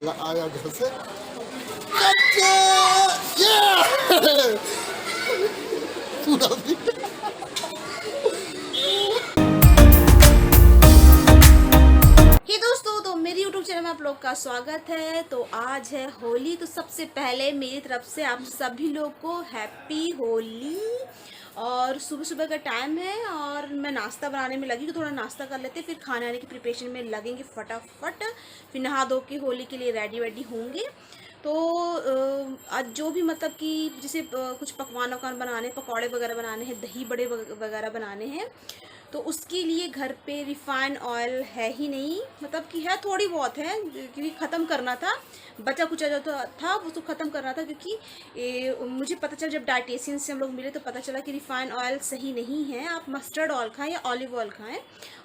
आया घर से पूरा भी। हे दोस्तों, तो मेरी YouTube चैनल में आप लोग का स्वागत है। तो आज है होली, तो सबसे पहले मेरी तरफ से आप सभी लोग को हैप्पी होली। और सुबह सुबह का टाइम है और मैं नाश्ता बनाने में लगी, तो थोड़ा नाश्ता कर लेते, फिर खाने आने की प्रिपरेशन में लगेंगे फटाफट। फिर नहा धो के होली के लिए रेडी होंगे। तो आज जो भी मतलब कि जैसे कुछ पकवान वकवान बनाने, पकौड़े वगैरह बनाने हैं, दही बड़े वगैरह बनाने हैं, तो उसके लिए घर पे रिफाइन ऑयल है ही नहीं, मतलब कि है थोड़ी बहुत है, क्योंकि ख़त्म करना था, बचा कुचा जो था वो तो ख़त्म करना था। क्योंकि मुझे पता चला जब डाइटिशियन से हम लोग मिले तो पता चला कि रिफाइन ऑयल सही नहीं है, आप मस्टर्ड ऑयल खाएं या ऑलिव ऑयल खाएं।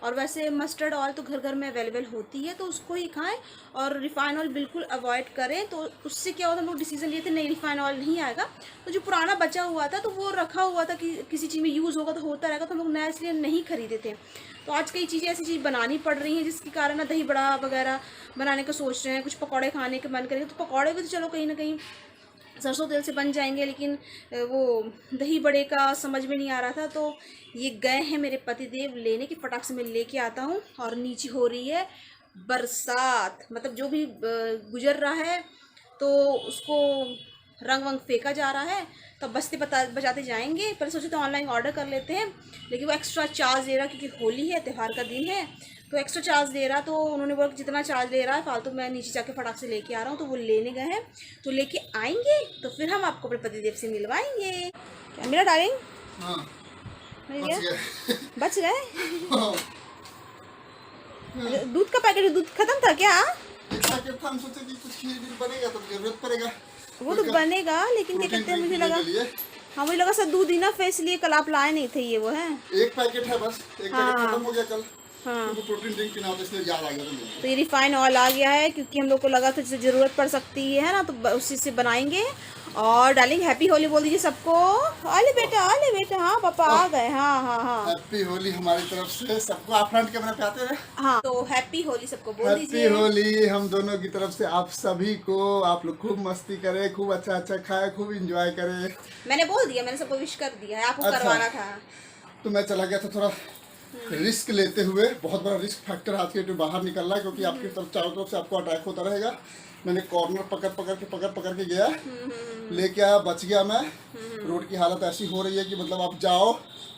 और वैसे मस्टर्ड ऑयल तो घर घर में अवेलेबल होती है, तो उसको ही खाएं और रिफाइन ऑयल बिल्कुल अवॉइड करें। तो उससे क्या होता, हम लोग डिसीजन लिए थे नहीं रिफाइन ऑयल नहीं आएगा, तो जो पुराना बचा हुआ था तो वो रखा हुआ था कि किसी चीज़ में यूज़ होगा तो होता रहेगा, तो हम लोग नया इसलिए नहीं खरीदे थे। तो आज कई चीज़ें ऐसी चीज़ बनानी पड़ रही हैं जिसके कारण ना दही बड़ा वगैरह बनाने का सोच रहे हैं, कुछ पकौड़े खाने के मन करेंगे, तो पकौड़े भी तो चलो कहीं ना कहीं सरसों तेल से बन जाएंगे, लेकिन वो दही बड़े का समझ में नहीं आ रहा था। तो ये गए हैं मेरे पतिदेव लेने, की फटाक से मैं लेके आता हूँ। और नीचे हो रही है बरसात, मतलब जो भी गुजर रहा है तो उसको रंग वंग फेंका जा रहा है, तो बजते बजाते जाएंगे। पहले सोचे तो ऑनलाइन ऑर्डर कर लेते हैं, लेकिन वो एक्स्ट्रा चार्ज दे रहा, क्योंकि होली है, त्यौहार का दिन है, तो एक्स्ट्रा चार्ज दे रहा। तो उन्होंने बोला कि जितना चार्ज ले रहा है फालतू, मैं नीचे जाके फटाक से लेके आ रहा हूँ। तो वो लेने गए हैं, तो लेके आएंगे तो फिर हम आपको अपने पतिदेव से मिलवाएंगे। क्या मेरा डार्लिंग? हाँ, बच गए। दूध का पैकेट, दूध खत्म था क्या? एक पैकेट था, हम सोचे कि कुछ खीर भी बनेगा तो जरूरत पड़ेगा, वो तो बनेगा, लेकिन क्या कहते हैं, मुझे लगा, हाँ मुझे लगा सर दूध ही ना फेस लिए कल आप लाए नहीं थे, ये वो है। एक पैकेट है बस, एक पैकेट खत्म हो गया कल। हाँ, तो प्रोटीन ड्रिंक पीना होता, इसलिए याद आ गया तो ये रिफाइन ऑयल आ गया है, क्योंकि हम लोग को लगा था ज़रूरत पड़ सकती है ना, तो उसी से बनाएंगे। और डार्लिंग हैप्पी होली बोल दीजिए सबको। आले बेटा, हाँ पापा आ गए। हाँ। हैप्पी होली हमारी तरफ से सबको। आप फ्रंट कैमरा पे आते हैं। हाँ, तो हैप्पी होली सबको बोल दीजिए। हैप्पी होली हम दोनों की तरफ से आप सभी को। आप लोग खूब मस्ती करें, खूब अच्छा खाए, खूब एंजॉय करें। मैंने बोल दिया, मैंने सबको विश कर दिया है, आपको अच्छा, करवाना था। तो मैं चला गया था थोड़ा रिस्क लेते हुए। बहुत बड़ा रिस्क फैक्टर आज के बाहर निकल रहा है, क्योंकि आपकी तरफ चारों तरफ से आपको अटैक होता रहेगा। मैंने कॉर्नर पकड़ के गया, लेके आया, बच गया मैं। रोड की हालत ऐसी हो रही है कि मतलब आप जाओ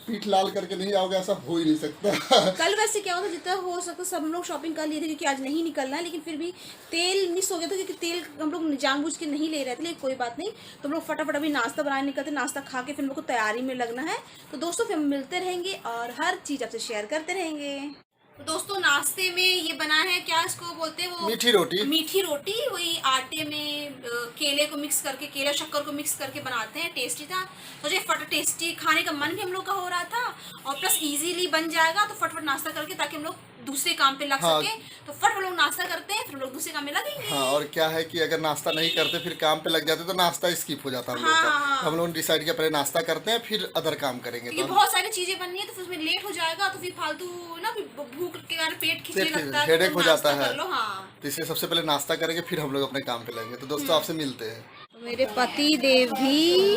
पीठ लाल करके नहीं आओगे, ऐसा हो ही नहीं सकता। कल वैसे क्या होता, जितना हो सकता सब लोग शॉपिंग कर लिए थे, क्योंकि आज नहीं निकलना है, लेकिन फिर भी तेल मिस हो गया था, क्योंकि तेल हम लोग जानबूझ के नहीं ले रहे थे, लेकिन कोई बात नहीं। तो हम लोग फटाफट अभी नाश्ता बनाने निकलते, नाश्ता खा के फिर हम लोग को तैयारी में लगना है। तो दोस्तों फिर हम मिलते रहेंगे और हर चीज़ आपसे शेयर करते रहेंगे। तो दोस्तों नाश्ते में ये बना है, क्या इसको बोलते हैं, वो मीठी रोटी। वही आटे में केले को मिक्स करके, केला शक्कर को मिक्स करके बनाते हैं, टेस्टी था। मुझे फट टेस्टी खाने का मन भी हम लोग का हो रहा था, और प्लस इजीली बन जाएगा, तो फटफट नाश्ता करके, ताकि हम लोग दूसरे काम पे लग सके। तो फट लोग नाश्ता करते हैं, फिर हम लोग दूसरे काम में लगेंगे। हाँ, और क्या है कि अगर नाश्ता नहीं करते फिर काम पे लग जाते तो नाश्ता स्किप हो जाता हम लोग का। हम लोग ने डिसाइड किया पहले नाश्ता करते हैं, फिर अदर काम करेंगे। क्योंकि बहुत सारी चीजें बननी है, तो फिर उसमें लेट हो जाएगा, तो फिर फालतू ना भूख के कारण पेट खिंचने लगता है, हेडेक हो जाता है। हाँ, तो इसलिए सबसे पहले नाश्ता करेंगे, फिर हम लोग अपने काम पे लगेंगे। तो दोस्तों आपसे मिलते हैं। तो मेरे पति देव भी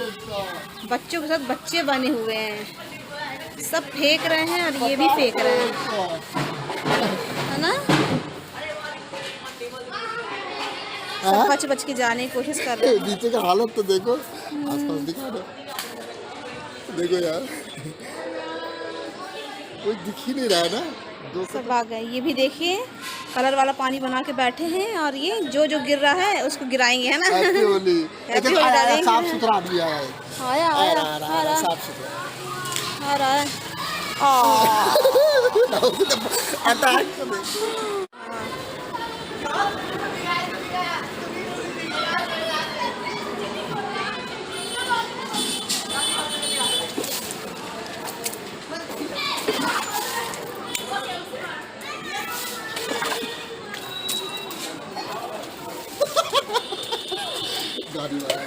बच्चों के साथ बच्चे बने हुए हैं, सब फेंक रहे हैं और ये भी फेंक रहे हैं, है ना। सब बच के जाने की कोशिश कर रहे हैं। नीचे का हालत तो देखो, आसपास दिखा दो, देखो यार कोई दिख ही नहीं रहा है ना। सब आ गए, ये भी देखिए कलर वाला पानी बना के बैठे हैं, और ये जो गिर रहा है उसको गिराएंगे, है ना। हैप्पी होली। साफ सुथरा आदमी आया है, आया साफ सुथरा आ रहा है।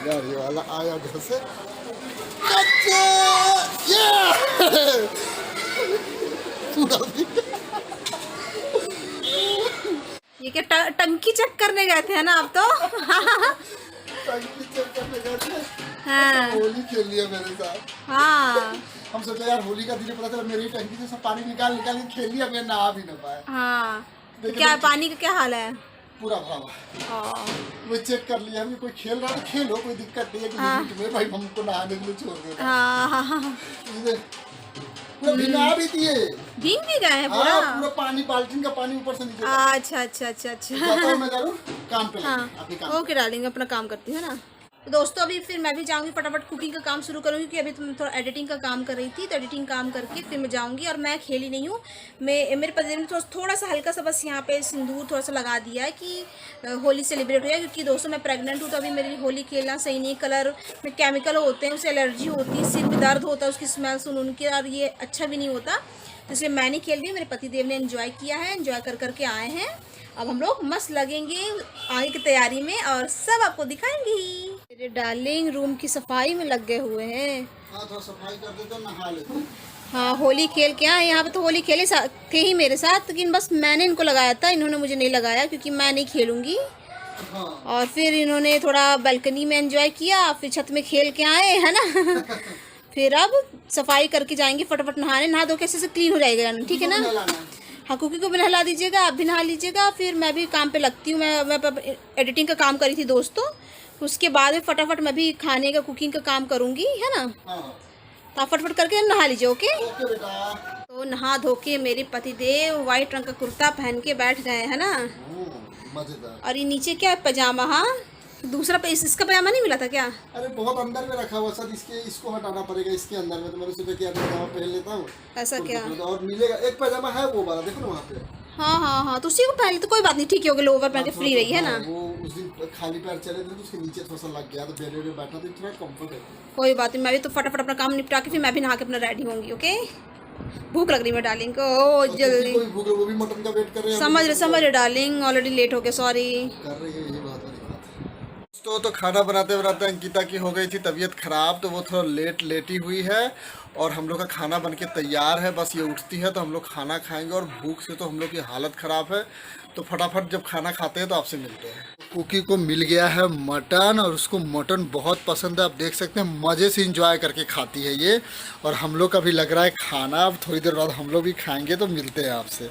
गाड़ी वाला आया घर से पूरा भी। ये ये क्या टंकी चेक करने गए थे ना आप तो? टंकी चेक करने गए थे। हाँ। होली खेल लिया मेरे साथ। हाँ हम सोचे यार होली का दिन पता चला मेरी टंकी से सब पानी निकाल निकाल के खेल लिया, मैं नहा भी ना पाया। हाँ। तो क्या पानी का क्या हाल है? पूरा भरा। हाँ। वो चेक कर लिया, हम कोई खेल रहा तो खेलो, कोई दिक्कत नहीं है कि तुम्हें भाई हमको नहाने के लिए छोड़ दो। हाँ। पूरा भिगा भी दिए, भीग भी गए हैं पूरा। पूरा पानी, बाल्टी का पानी ऊपर से नीचे। अच्छा अच्छा अच्छा अच्छा। जाता हूं मैं जरूर काम पे हाँ। अपने काम। ओके डार्लिंग, अपना काम करती है ना। तो दोस्तों अभी फिर मैं भी जाऊंगी, फटाफट कुकिंग का काम शुरू करूंगी, क्योंकि अभी तो मैं थोड़ा एडिटिंग का काम कर रही थी, तो एडिटिंग काम करके फिर मैं जाऊंगी। और मैं खेली नहीं हूँ, मेरे पति ने थोड़ा सा हल्का सा बस यहाँ पे सिंदूर थोड़ा सा लगा दिया है कि होली सेलिब्रेट हो जाए, क्योंकि दोस्तों मैं प्रेग्नेंट हूँ, तो अभी मेरी होली खेलना सही नहीं। कलर में केमिकल होते हैं, उससे एलर्जी होती है, सिर में दर्द होता है उसकी स्मेल सुन उनकी, और ये अच्छा भी नहीं होता, तो इसलिए मैं नहीं खेल रही। मेरे पतिदेव ने एंजॉय किया है, एंजॉय कर करके आए हैं। अब हम लोग मस्त लगेंगे आगे की तैयारी में और सब आपको दिखाएंगे ही। मेरे डार्लिंग रूम की सफाई में लग गए हुए हैं। हाँ थोड़ा सफाई कर देते हैं, नहा लेते हैं। हाँ होली खेल के आए। यहाँ पे तो होली खेले थे ही मेरे साथ, लेकिन बस मैंने इनको लगाया था, इन्होंने मुझे नहीं लगाया क्योंकि मैं नहीं खेलूँगी। हाँ। और फिर इन्होंने थोड़ा बालकनी में एंजॉय किया, फिर छत में खेल के आए, है ना। फिर अब सफाई करके जाएंगे फटाफट नहाने, नहा धो के ऐसे से क्लीन हो जाएगा, ठीक है ना। हाँ कुकी को भी नहला दीजिएगा, आप भी नहा लीजिएगा, फिर मैं भी काम पे लगती हूँ। मैं एडिटिंग का काम करी थी दोस्तों, उसके बाद में फटाफट मैं भी खाने का कुकिंग का काम करूँगी, है ना। तो आप फटफट करके नहा लीजिए। ओके बेटा। तो नहा धो के मेरे पतिदेव वाइट रंग का कुर्ता पहन के बैठ गए, है ना। मजेदार। और ये नीचे क्या है, पजामा। हाँ दूसरा इसका पजामा नहीं मिला था क्या? अरे बहुत अंदर में रखा हुआ सर, इसको हटाना पड़ेगा इसके अंदर में, तो मैंने सोचा कि यार पजामा पहन लेता हूँ। ऐसा क्या? और मिलेगा एक पजामा है वो वाला, देखो ना वहाँ पे। हाँ तो उसी को पहले तो कोई बात नहीं, ठीक है, होगा लोवर पहन के फ्री रही है ना। वो उस दिन खाली पैर चले थे तो उसके नीचे थोड़ा सा लग गया, तो बेड में बैठा तो इतना कंफर्ट है। कोई बात नहीं, मैं भी तो फटाफट अपना काम निपटा के फिर मैं भी नहा के अपना रेडी होंगी। ओके भूख लग रही है डार्लिंग को, जल्दी। वो भी मटन का वेट कर रहे हैं। समझ रहे डार्लिंग, ऑलरेडी लेट हो गया, सॉरी। कर रही है, यही बात है। तो खाना बनाते बनाते अंकिता की हो गई थी तबीयत खराब, तो वो थोड़ा लेटी हुई है, और हम लोग का खाना बनके तैयार है। बस ये उठती है तो हम लोग खाना खाएंगे, और भूख से तो हम लोग की हालत ख़राब है। तो फटाफट जब खाना खाते हैं तो आपसे मिलते हैं। कुकी को मिल गया है मटन, और उसको मटन बहुत पसंद है, आप देख सकते हैं मज़े से इंजॉय करके खाती है ये। और हम लोग का भी लग रहा है खाना, अब थोड़ी देर बाद हम लोग भी खाएंगे, तो मिलते हैं आपसे।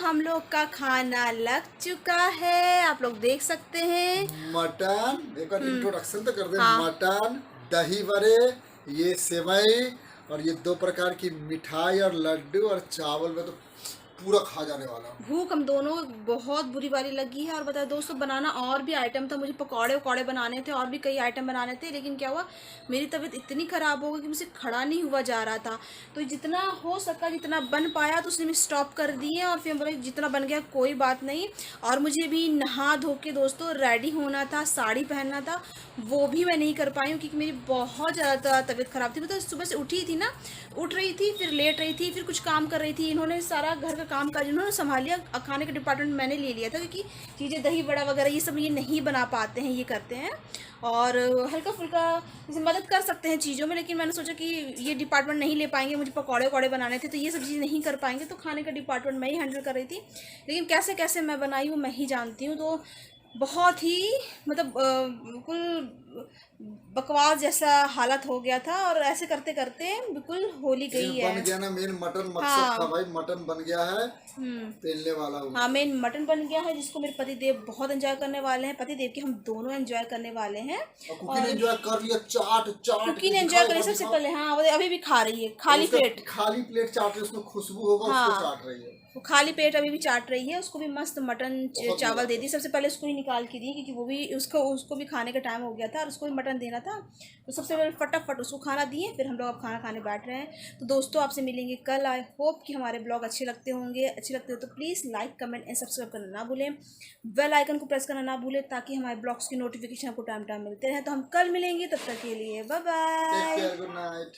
हम लोग का खाना लग चुका है, आप लोग देख सकते हैं। मटन, एक बार इंट्रोडक्शन तो कर दे। हाँ। मटन, दही बड़े, ये सेवई, और ये 2 प्रकार की मिठाई और लड्डू, और चावल में तो पूरा खा जाने वाला। भूख हम दोनों बहुत बुरी वाली लगी है। और बताए दोस्तों बनाना और भी आइटम था, मुझे पकौड़े बनाने थे, और भी कई आइटम बनाने थे, लेकिन क्या हुआ मेरी तबीयत इतनी ख़राब हो गई कि मुझसे खड़ा नहीं हुआ जा रहा था। तो जितना हो सका, जितना बन पाया तो उसने भी स्टॉप कर दिए, और फिर बोले जितना बन गया कोई बात नहीं। और मुझे भी नहा धो के दोस्तों रेडी होना था, साड़ी पहनना था, वो भी मैं नहीं कर पाई हूँ क्योंकि मेरी बहुत ज़्यादा तबीयत ख़राब थी। मतलब सुबह से उठी थी ना, उठ रही थी, फिर लेट रही थी, फिर कुछ काम कर रही थी। इन्होंने सारा घर का काम काज इन्होंने संभाल लिया, खाने का डिपार्टमेंट मैंने ले लिया था, क्योंकि चीज़ें दही बड़ा वगैरह ये सब ये नहीं बना पाते हैं, ये करते हैं। और हल्का फुल्का जैसे मदद कर सकते हैं चीज़ों में, लेकिन मैंने सोचा कि ये डिपार्टमेंट नहीं ले पाएंगे, मुझे पकौड़े बनाने थे, तो ये सब चीज़ें नहीं कर पाएंगे, तो खाने का डिपार्टमेंट मैं ही हैंडल कर रही थी। लेकिन कैसे कैसे मैं बनाई वो मैं ही जानती हूँ। तो बहुत ही मतलब बिल्कुल बकवास जैसा हालत हो गया था, और ऐसे करते करते बिल्कुल होली गई है। बन गया ना मेन मटन, मकसद हाँ। था भाई, मटन बन गया है, पेलने वाला हूँ। हाँ मेन मटन बन गया है, जिसको मेरे पतिदेव बहुत एंजॉय करने वाले हैं। पतिदेव की हम दोनों एंजॉय करने वाले हैं। और कुकी ने एंजॉय कर लिया, चाट कुकी ने एंजॉय करी सबसे पहले। हाँ वो अभी भी खा रही है, खाली पेट चाट रही है, उसमें खुशबू होगा। हाँ। उसको चाट रही है, वो खाली पेट अभी भी चाट रही है। उसको भी मस्त मटन चावल दे दी, सबसे पहले उसको ही निकाल के दी, क्योंकि वो भी उसको भी खाने का टाइम हो गया था, और उसको भी मटन देना था, तो सबसे पहले फटाफट उसको खाना दिए, फिर हम लोग अब खाना खाने बैठ रहे हैं। तो दोस्तों आपसे मिलेंगे कल। आई होप कि हमारे ब्लॉग अच्छे लगते होंगे। अच्छे लगते हो तो please like comment and subscribe करना ना भूलें, बेल आइकन को प्रेस करना ना भूलें, ताकि हमारे ब्लॉग्स की नोटिफिकेशन आपको टाइम टाइम मिलते रहें। तो हम कल मिलेंगे, तब तक के लिए बाय बाय। Good night.